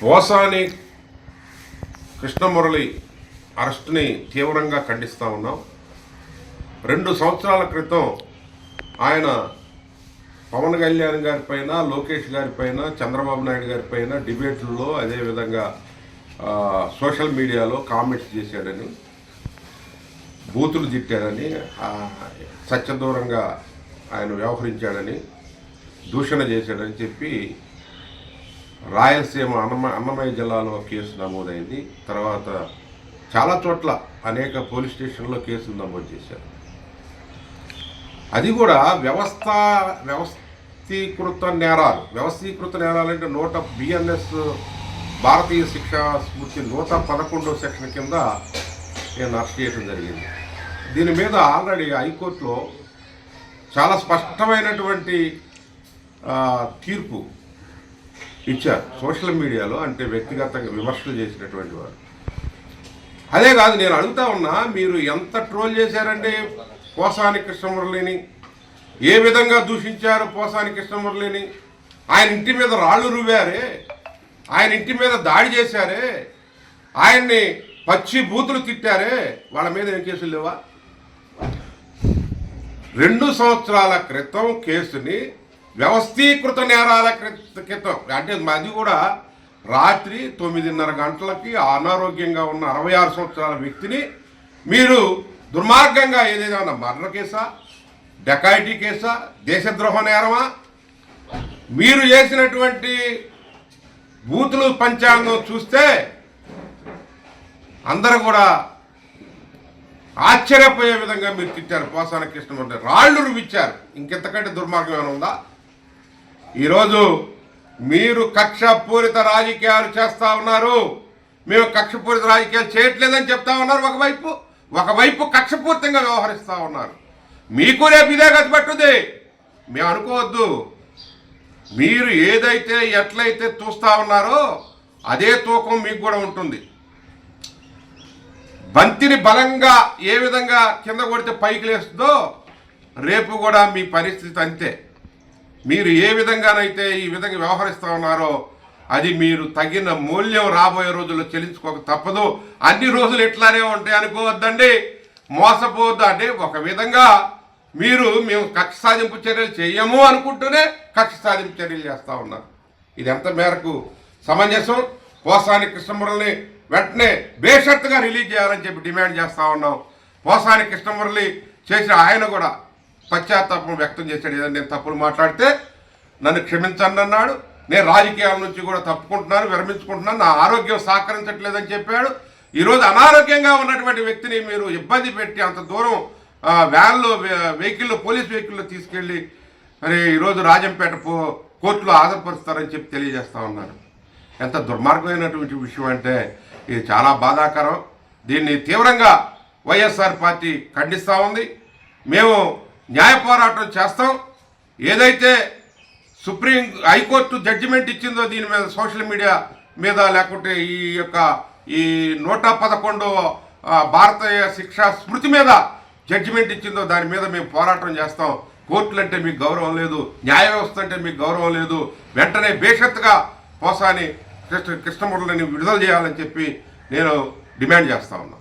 పోసాని కృష్ణమురళి అరెస్టుని తీవ్రంగా ఖండిస్తూ ఉన్నాం. 2 సంవత్సరాల క్రితం ఆయన పవన్ కళ్యాణ్ గారిపైన, లోకేష్ గారిపైన, చంద్రబాబు నాయుడు గారిపైన డిబేట్లలో అదేవిధంగా సోషల్ మీడియాలో కామెంట్స్ చేశాడని, బూతులు తిట్టాడని, సత్యదూరంగా ఆయన వ్యవహరించాడని, దూషణ చేశాడని చెప్పి రాయలసీమ అన్నమయ్య జిల్లాలో కేసు నమోదైంది. తర్వాత చాలా చోట్ల అనేక పోలీస్ స్టేషన్లో కేసులు నమోదు చేశారు. అది కూడా వ్యవస్థీకృత నేరాలు అంటే BNS భారతీయ శిక్షా స్మృతి 111 సెక్షన్ కింద నేను అరెస్ట్ చేయడం జరిగింది. దీని మీద ఆల్రెడీ హైకోర్టులో చాలా స్పష్టమైనటువంటి తీర్పు ఇచ్చారు. సోషల్ మీడియాలో అంటే వ్యక్తిగతంగా విమర్శలు చేసినటువంటి వారు. అదే కాదు, నేను అడుగుతా ఉన్నా, మీరు ఎంత ట్రోల్ చేశారండి పోసాని కృష్ణమురళిని, ఏ విధంగా దూషించారు పోసాని కృష్ణమురళిని? ఆయన ఇంటి మీద రాళ్ళు రువ్వారే, ఆయన ఇంటి మీద దాడి చేశారే, ఆయన్ని పచ్చి బూతులు తిట్టారే, వాళ్ళ మీద ఏం కేసులు లేవా? 2 సంవత్సరాల క్రితం కేసుని వ్యవస్థీకృత నేరాల క్రితం అంటే అది కూడా రాత్రి 9:30 గంటలకి అనారోగ్యంగా ఉన్న 66 సంవత్సరాల వ్యక్తిని మీరు దుర్మార్గంగా ఏదైనా మర్డర్ కేసా, డకాయిటీ కేసా, దేశద్రోహ నేరమా? మీరు చేసినటువంటి బూతులు పంచాంగం చూస్తే అందరూ కూడా ఆశ్చర్యపోయే విధంగా మీరు తిట్టారు. పోసాని కృష్ణమురళి రాళ్ళు రువిచ్చారు. ఇంకెంతకంటే దుర్మార్గం ఏమైనా ఉందా? ఈరోజు మీరు కక్షపూరిత రాజకీయాలు చేస్తూ ఉన్నారు. మేము కక్షపూరిత రాజకీయాలు చేయట్లేదని చెప్తా ఉన్నారు. ఒకవైపు కక్షపూరితంగా వ్యవహరిస్తూ ఉన్నారు. మీకు రేపు ఇదే గతి పట్టుది. మేము అనుకోవద్దు. మీరు ఏదైతే ఎట్లయితే చూస్తూ ఉన్నారో అదే తూకం మీకు కూడా ఉంటుంది. బంతిని బలంగా ఏ విధంగా కింద కొడితే పైకి లేస్తుందో రేపు కూడా మీ పరిస్థితి అంతే. మీరు ఏ విధంగానైతే ఈ విధంగా వ్యవహరిస్తూ ఉన్నారో అది మీరు తగిన మూల్యం రాబోయే రోజుల్లో చెల్లించుకోక తప్పదు. అన్ని రోజులు ఇట్లానే ఉంటాయి అనుకోవద్దండి, మోసపోవద్దు. అంటే ఒక విధంగా మేము కక్ష సాధింపు చర్యలు చేయము అనుకుంటూనే కక్ష సాధింపు చర్యలు చేస్తూ ఉన్నారు. ఇది ఎంత మేరకు సమంజసం? పోసాని కృష్ణమురళిని వెంటనే బేషరతుగా రిలీజ్ చేయాలని చెప్పి డిమాండ్ చేస్తూ ఉన్నాం. పోసాని కృష్ణమురళి చేసిన ఆయన కూడా పశ్చాత్తాపం వ్యక్తం చేశాడు. ఏదైనా నేను తప్పులు మాట్లాడితే నన్ను క్షమించండి అన్నాడు. నేను రాజకీయాల నుంచి కూడా తప్పుకుంటున్నాను, విరమించుకుంటున్నాను, నా ఆరోగ్యం సహకరించట్లేదని చెప్పాడు. ఈరోజు అనారోగ్యంగా ఉన్నటువంటి వ్యక్తిని మీరు ఇబ్బంది పెట్టి అంత దూరం వ్యాన్లో పోలీస్ వెహికల్లో తీసుకెళ్ళి మరి ఈరోజు రాజంపేట కోర్టులో హాజరుపరుస్తారని చెప్పి తెలియజేస్తూ ఉన్నారు. ఎంత దుర్మార్గమైనటువంటి విషయం అంటే ఇది చాలా బాధాకరం. దీన్ని తీవ్రంగా వైఎస్ఆర్ పార్టీ ఖండిస్తూ ఉంది. మేము న్యాయ పోరాటం చేస్తాం. ఏదైతే హైకోర్టు జడ్జిమెంట్ ఇచ్చిందో దీని మీద, సోషల్ మీడియా మీద, లేకుంటే ఈ 111 భారతీయ శిక్షా స్మృతి మీద జడ్జిమెంట్ ఇచ్చిందో దాని మీద మేము పోరాటం చేస్తాం. కోర్టులు అంటే మీకు గౌరవం లేదు, న్యాయ వ్యవస్థ అంటే మీకు గౌరవం లేదు. వెంటనే బేషరతుగా పోసాని కృష్ణమురళిని విడుదల చేయాలని చెప్పి నేను డిమాండ్ చేస్తా ఉన్నాను.